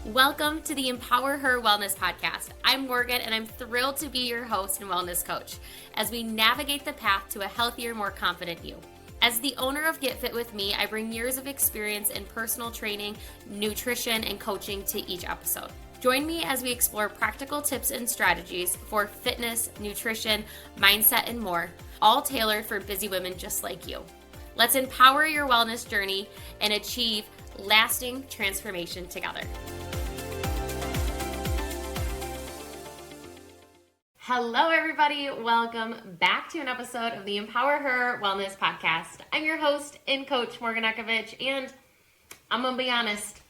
Welcome to the Empower Her Wellness Podcast. I'm Morgan, and I'm thrilled to be your host and wellness coach as we navigate the path to a healthier, more confident you. As the owner of Get Fit With Me, I bring years of experience in personal training, nutrition, and coaching to each episode. Join me as we explore practical tips and strategies for fitness, nutrition, mindset, and more, all tailored for busy women just like you. Let's empower your wellness journey and achieve lasting transformation together. Hello, everybody. Welcome back to an episode of the Empower Her Wellness Podcast. I'm your host and coach, Morgan Ekovich, and I'm going to be honest,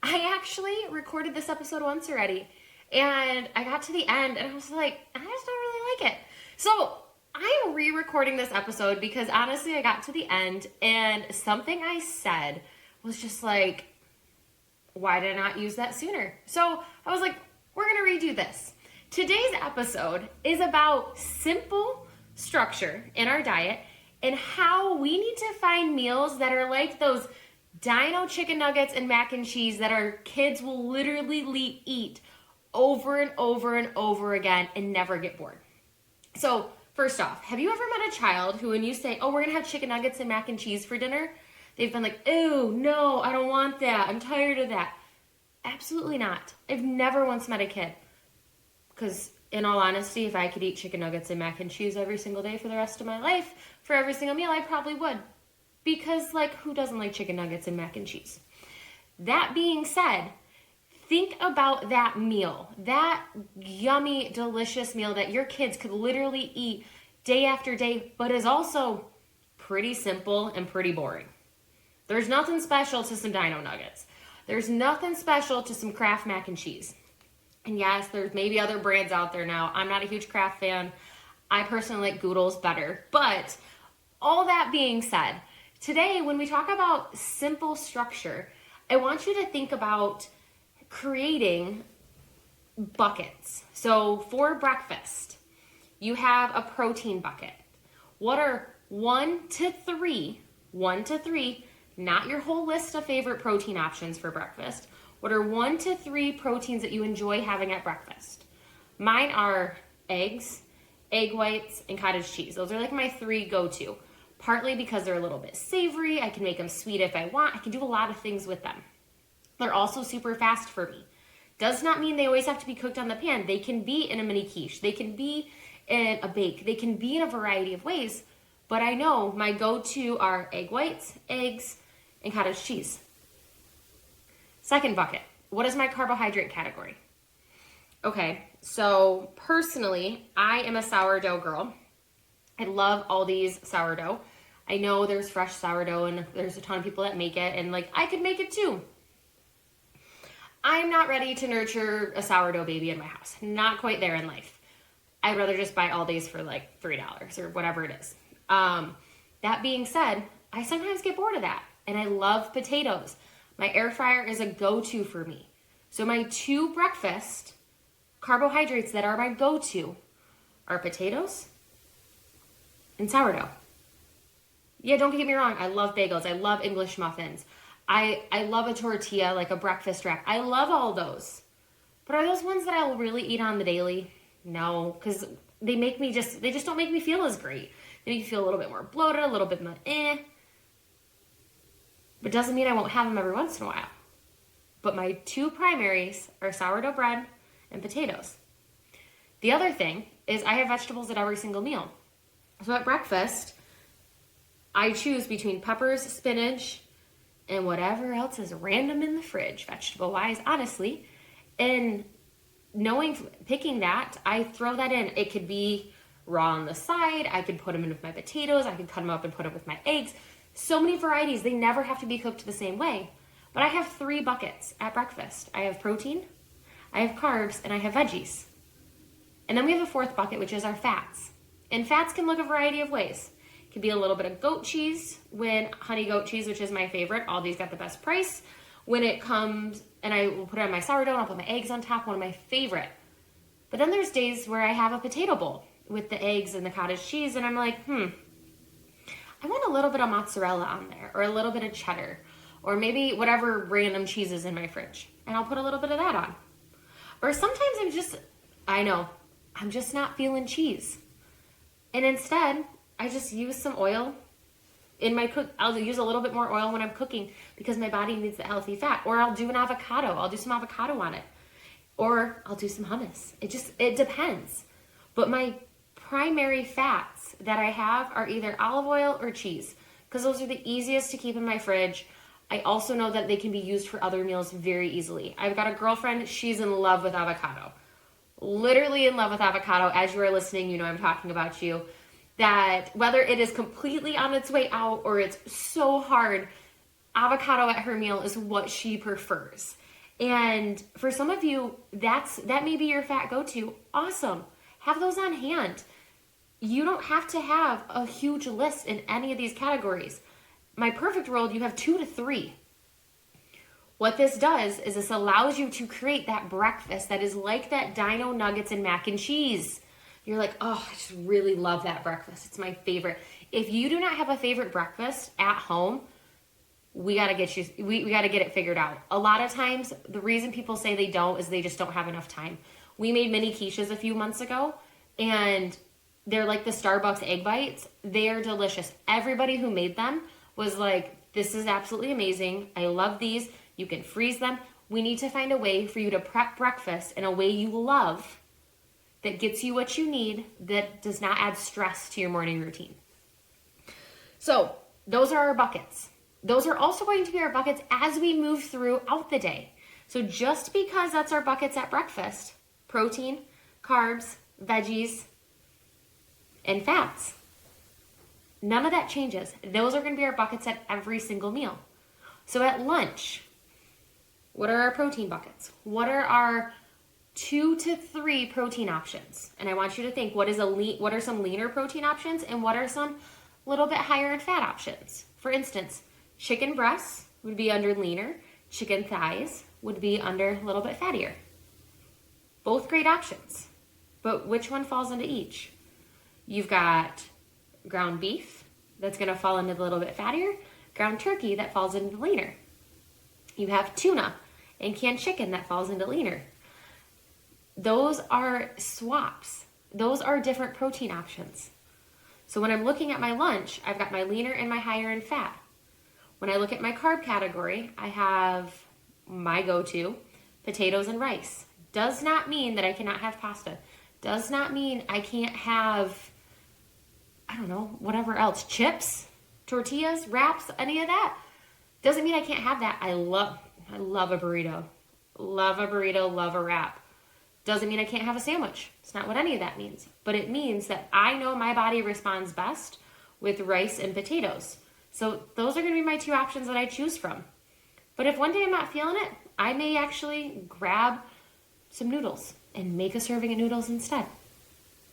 I actually recorded this episode once already, and I got to the end, and I was like, I just don't really like it. So I'm re-recording this episode because honestly, I got to the end, and something I said was just like, why did I not use that sooner? So I was like, we're going to redo this. Today's episode is about simple structure in our diet and how we need to find meals that are like those Dino chicken nuggets and mac and cheese that our kids will literally eat over and over and over again and never get bored. So first off, have you ever met a child who, when you say, oh, we're going to have chicken nuggets and mac and cheese for dinner, they've been like, ew, no, I don't want that. I'm tired of that. Absolutely not. I've never once met a kid. Because in all honesty, if I could eat chicken nuggets and mac and cheese every single day for the rest of my life, for every single meal, I probably would. Because, who doesn't like chicken nuggets and mac and cheese? That being said, think about that meal, that yummy, delicious meal that your kids could literally eat day after day, but is also pretty simple and pretty boring. There's nothing special to some Dino nuggets. There's nothing special to some Kraft mac and cheese. And yes, there's maybe other brands out there now. I'm not a huge Kraft fan. I personally like Goodles better. But all that being said, today when we talk about simple structure, I want you to think about creating buckets. So for breakfast, you have a protein bucket. What are one to three, not your whole list of favorite protein options for breakfast. What are 1 to 3 proteins that you enjoy having at breakfast? Mine are eggs, egg whites, and cottage cheese. Those are like my 3 go-to. Partly because they're a little bit savory. I can make them sweet if I want. I can do a lot of things with them. They're also super fast for me. Does not mean they always have to be cooked on the pan. They can be in a mini quiche. They can be in a bake. They can be in a variety of ways. But I know my go-to are egg whites, eggs, and cottage cheese. Second bucket, what is my carbohydrate category? Okay, so personally, I am a sourdough girl. I love Aldi's sourdough. I know there's fresh sourdough and there's a ton of people that make it, and I could make it too. I'm not ready to nurture a sourdough baby in my house. Not quite there in life. I'd rather just buy Aldi's for $3 or whatever it is. That being said, I sometimes get bored of that, and I love potatoes. My air fryer is a go-to for me. So my 2 breakfast carbohydrates that are my go-to are potatoes and sourdough. Yeah, don't get me wrong. I love bagels. I love English muffins. I love a tortilla, like a breakfast wrap. I love all those. But are those ones that I'll really eat on the daily? No, because they just don't make me feel as great. They make me feel a little bit more bloated, a little bit more But doesn't mean I won't have them every once in a while. But my 2 primaries are sourdough bread and potatoes. The other thing is I have vegetables at every single meal. So at breakfast, I choose between peppers, spinach, and whatever else is random in the fridge, vegetable-wise, honestly. And picking that, I throw that in. It could be raw on the side. I could put them in with my potatoes. I could cut them up and put them with my eggs. So many varieties. They never have to be cooked the same way. But I have 3 buckets at breakfast. I have protein, I have carbs, and I have veggies. And then we have a 4th bucket, which is our fats. And fats can look a variety of ways. It could be a little bit of goat cheese, honey goat cheese, which is my favorite. Aldi's got the best price. When it comes, and I will put it on my sourdough, and I'll put my eggs on top, one of my favorite. But then there's days where I have a potato bowl with the eggs and the cottage cheese, and I'm like, I want a little bit of mozzarella on there, or a little bit of cheddar, or maybe whatever random cheese is in my fridge, and I'll put a little bit of that on. Or sometimes I'm just not feeling cheese. And instead, I just use some oil in my I'll use a little bit more oil when I'm cooking because my body needs the healthy fat. Or I'll do an avocado. I'll do some avocado on it. Or I'll do some hummus. It depends. But my primary fats that I have are either olive oil or cheese because those are the easiest to keep in my fridge. I also know that they can be used for other meals very easily. I've got a girlfriend, she's in love with avocado. Literally in love with avocado. As you are listening, you know I'm talking about you. That whether it is completely on its way out or it's so hard, avocado at her meal is what she prefers. And for some of you, that may be your fat go-to. Awesome. Have those on hand. You don't have to have a huge list in any of these categories. My perfect world, you have 2 to 3. What this does is this allows you to create that breakfast that is like that Dino nuggets and mac and cheese. You're like, oh, I just really love that breakfast. It's my favorite. If you do not have a favorite breakfast at home, we got to get it figured out. A lot of times, the reason people say they don't is they just don't have enough time. We made mini quiches a few months ago, and they're like the Starbucks egg bites. They are delicious. Everybody who made them was like, this is absolutely amazing. I love these. You can freeze them. We need to find a way for you to prep breakfast in a way you love that gets you what you need, that does not add stress to your morning routine. So those are our buckets. Those are also going to be our buckets as we move throughout the day. So just because that's our buckets at breakfast, protein, carbs, veggies, and fats, none of that changes. Those are going to be our buckets at every single meal. So at lunch, what are our protein buckets? What are our 2 to 3 protein options? And I want you to think, what are some leaner protein options and what are some little bit higher in fat options? For instance, chicken breasts would be under leaner, chicken thighs would be under a little bit fattier. Both great options, but which one falls into each? You've got ground beef, that's gonna fall into the little bit fattier, ground turkey that falls into leaner. You have tuna and canned chicken that falls into leaner. Those are swaps. Those are different protein options. So when I'm looking at my lunch, I've got my leaner and my higher in fat. When I look at my carb category, I have my go-to, potatoes and rice. Does not mean that I cannot have pasta. Does not mean I can't have, I don't know, whatever else, chips, tortillas, wraps, any of that. Doesn't mean I can't have that. I love a burrito. Love a burrito, love a wrap. Doesn't mean I can't have a sandwich. It's not what any of that means. But it means that I know my body responds best with rice and potatoes. So those are going to be my 2 options that I choose from. But if one day I'm not feeling it, I may actually grab some noodles and make a serving of noodles instead.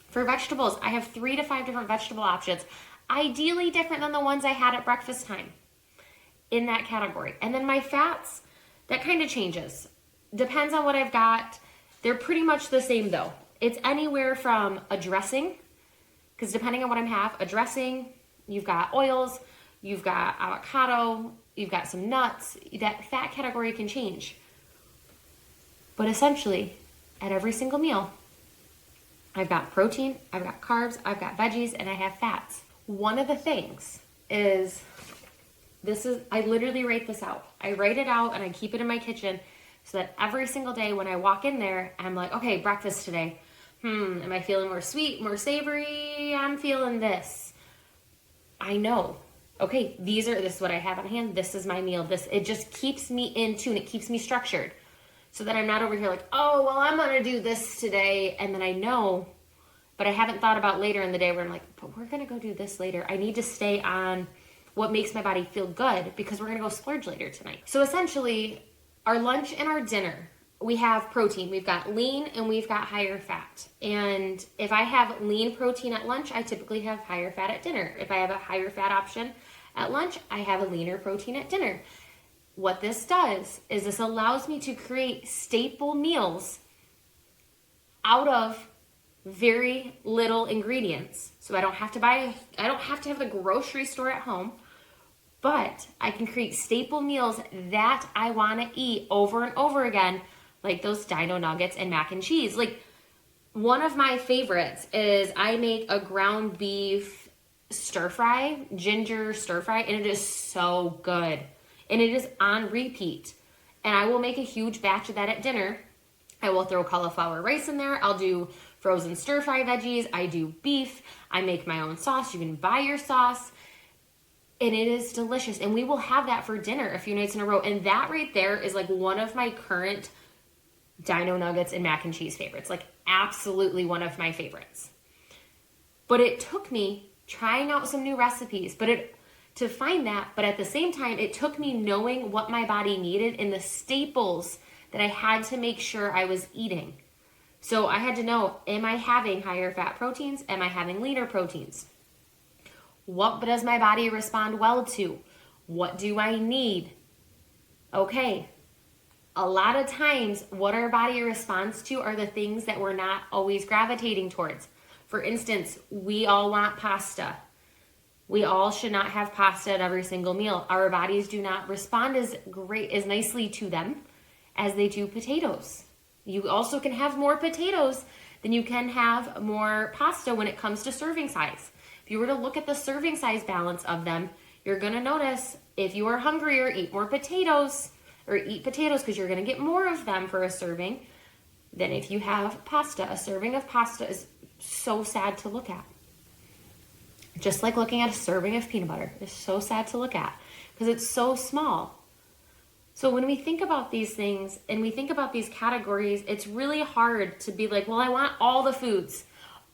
For vegetables, I have 3 to 5 different vegetable options, ideally different than the ones I had at breakfast time in that category. And then my fats, that kind of changes. Depends on what I've got. They're pretty much the same though. It's anywhere from a dressing, because depending on what I have, a dressing, you've got oils, you've got avocado, you've got some nuts. That fat category can change. But essentially, at every single meal, I've got protein, I've got carbs, I've got veggies, and I have fats. One of the things is, I literally write this out. I write it out and I keep it in my kitchen so that every single day when I walk in there, I'm like, okay, breakfast today. Am I feeling more sweet, more savory? I'm feeling this. I know. Okay, this is what I have on hand. This is my meal. It just keeps me in tune. It keeps me structured so that I'm not over here like, oh, well, I'm going to do this today. And then I know, but I haven't thought about later in the day where I'm like, but we're going to go do this later. I need to stay on what makes my body feel good because we're going to go splurge later tonight. So essentially, our lunch and our dinner, we have protein. We've got lean and we've got higher fat. And if I have lean protein at lunch, I typically have higher fat at dinner. If I have a higher fat option at lunch, I have a leaner protein at dinner. What this does is this allows me to create staple meals out of very little ingredients. So I don't have to have the grocery store at home. but I can create staple meals that I want to eat over and over again, like those Dino nuggets and mac and cheese. Like, one of my favorites is I make a ground beef stir fry, ginger stir fry, and it is so good. And it is on repeat. And I will make a huge batch of that at dinner. I will throw cauliflower rice in there. I'll do frozen stir fry veggies. I do beef. I make my own sauce. You can buy your sauce. And it is delicious. And we will have that for dinner a few nights in a row. And that right there is like one of my current Dino nuggets and mac and cheese favorites. Like, absolutely one of my favorites. But it took me trying out some new recipes to find that. But at the same time, it took me knowing what my body needed and the staples that I had to make sure I was eating. So I had to know, am I having higher fat proteins? Am I having leaner proteins? What does my body respond well to? What do I need? Okay. A lot of times, what our body responds to are the things that we're not always gravitating towards. For instance, we all want pasta. We all should not have pasta at every single meal. Our bodies do not respond as nicely to them as they do potatoes. You also can have more potatoes than you can have more pasta when it comes to serving size. If you were to look at the serving size balance of them, you're going to notice if you are hungrier, eat more potatoes. Or eat potatoes because you're going to get more of them for a serving than if you have pasta. A serving of pasta is so sad to look at. Just like looking at a serving of peanut butter. It's so sad to look at because it's so small. So when we think about these things and we think about these categories, it's really hard to be like, well, I want all the foods.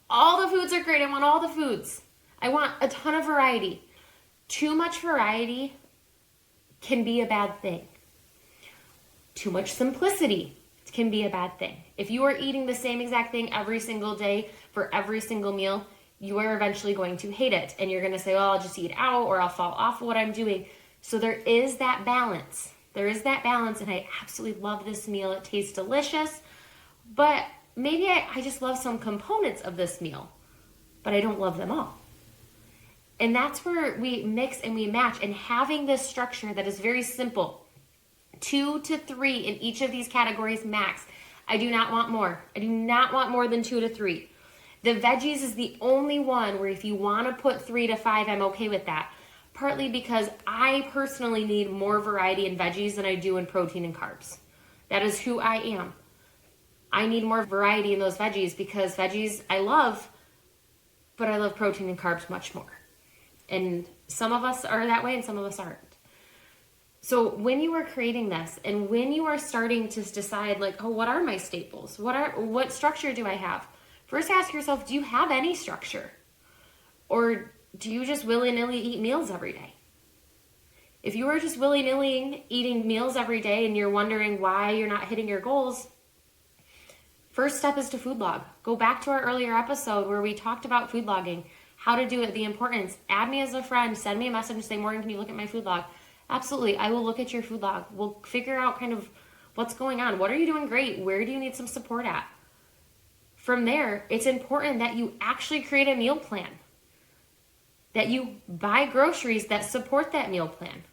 All the foods are great. I want all the foods. I want a ton of variety. Too much variety can be a bad thing. Too much simplicity can be a bad thing. If you are eating the same exact thing every single day for every single meal, you are eventually going to hate it. And you're going to say, well, I'll just eat out or I'll fall off of what I'm doing. So there is that balance. There is that balance. And I absolutely love this meal. It tastes delicious. But maybe I just love some components of this meal, but I don't love them all. And that's where we mix and we match. And having this structure that is very simple, 2 to 3 in each of these categories max. I do not want more. I do not want more than 2 to 3. The veggies is the only one where if you want to put 3 to 5, I'm okay with that. Partly because I personally need more variety in veggies than I do in protein and carbs. That is who I am. I need more variety in those veggies because veggies I love, but I love protein and carbs much more. And some of us are that way and some of us aren't. So when you are creating this and when you are starting to decide like, oh, what are my staples? What structure do I have? First ask yourself, do you have any structure? Or do you just willy-nilly eat meals every day? If you are just willy-nilly eating meals every day and you're wondering why you're not hitting your goals, first step is to food log. Go back to our earlier episode where we talked about food logging, how to do it, the importance. Add me as a friend, send me a message and say, Morgan, can you look at my food log? Absolutely. I will look at your food log. We'll figure out kind of what's going on. What are you doing great? Where do you need some support at? From there, it's important that you actually create a meal plan. That you buy groceries that support that meal plan.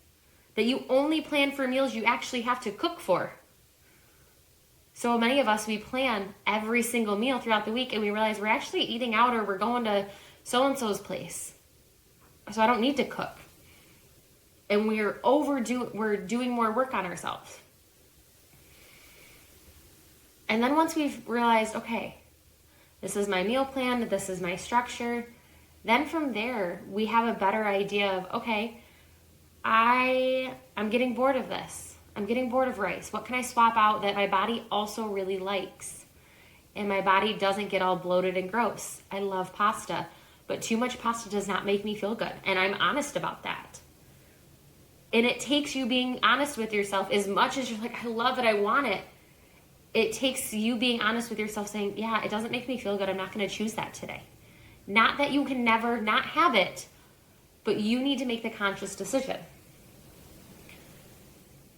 That you only plan for meals you actually have to cook for. So many of us, we plan every single meal throughout the week and we realize we're actually eating out or we're going to so-and-so's place. So I don't need to cook. And we're doing more work on ourselves. And then once we've realized, okay, this is my meal plan, this is my structure, then from there, we have a better idea of, okay, I'm getting bored of this. I'm getting bored of rice. What can I swap out that my body also really likes? And my body doesn't get all bloated and gross. I love pasta, but too much pasta does not make me feel good. And I'm honest about that. And it takes you being honest with yourself as much as you're like, I love it, I want it. It takes you being honest with yourself saying, yeah, it doesn't make me feel good. I'm not going to choose that today. Not that you can never not have it, but you need to make the conscious decision.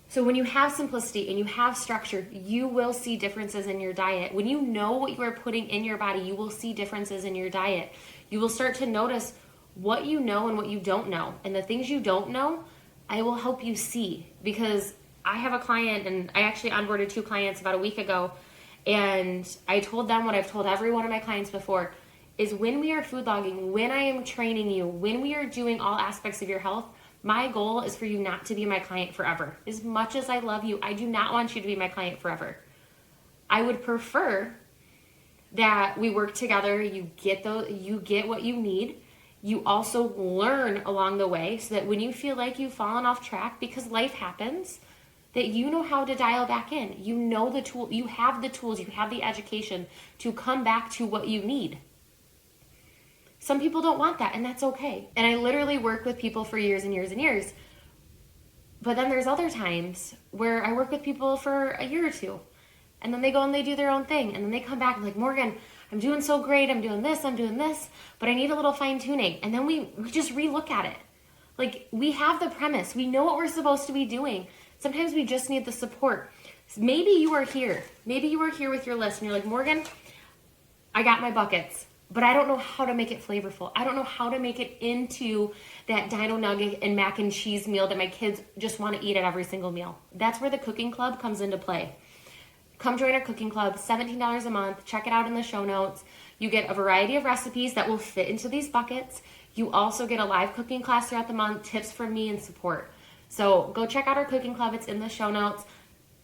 So when you have simplicity and you have structure, you will see differences in your diet. When you know what you are putting in your body, you will see differences in your diet. You will start to notice what you know and what you don't know. And the things you don't know, I will help you see, because I have a client, and I actually onboarded 2 clients about a week ago, and I told them what I've told every one of my clients before, is when we are food logging, when I am training you, when we are doing all aspects of your health, my goal is for you not to be my client forever. As much as I love you, I do not want you to be my client forever. I would prefer that we work together, you get what you need. You also learn along the way, so that when you feel like you've fallen off track, because life happens, that you know how to dial back in. You know the tool, you have the tools, you have the education to come back to what you need. Some people don't want that, and that's okay. And I literally work with people for years and years and years. But then there's other times where I work with people for a year or 2, and then they go and they do their own thing, and then they come back and like, Morgan, I'm doing so great, I'm doing this, but I need a little fine tuning. And then we just relook at it. Like, we have the premise, we know what we're supposed to be doing. Sometimes we just need the support. Maybe you are here with your list, and you're like, Morgan, I got my buckets, but I don't know how to make it flavorful. I don't know how to make it into that Dino nugget and mac and cheese meal that my kids just want to eat at every single meal. That's where the cooking club comes into play. Come join our cooking club, $17 a month. Check it out in the show notes. You get a variety of recipes that will fit into these buckets. You also get a live cooking class throughout the month, tips from me, and support. So go check out our cooking club. It's in the show notes.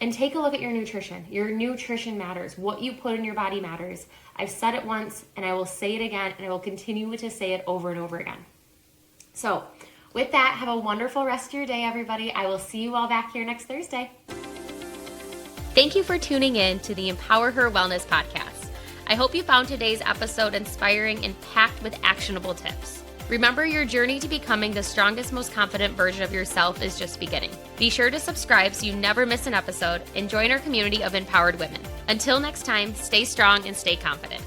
And take a look at your nutrition. Your nutrition matters. What you put in your body matters. I've said it once, and I will say it again, and I will continue to say it over and over again. So with that, have a wonderful rest of your day, everybody. I will see you all back here next Thursday. Thank you for tuning in to the Empower Her Wellness podcast. I hope you found today's episode inspiring and packed with actionable tips. Remember, your journey to becoming the strongest, most confident version of yourself is just beginning. Be sure to subscribe so you never miss an episode, and join our community of empowered women. Until next time, stay strong and stay confident.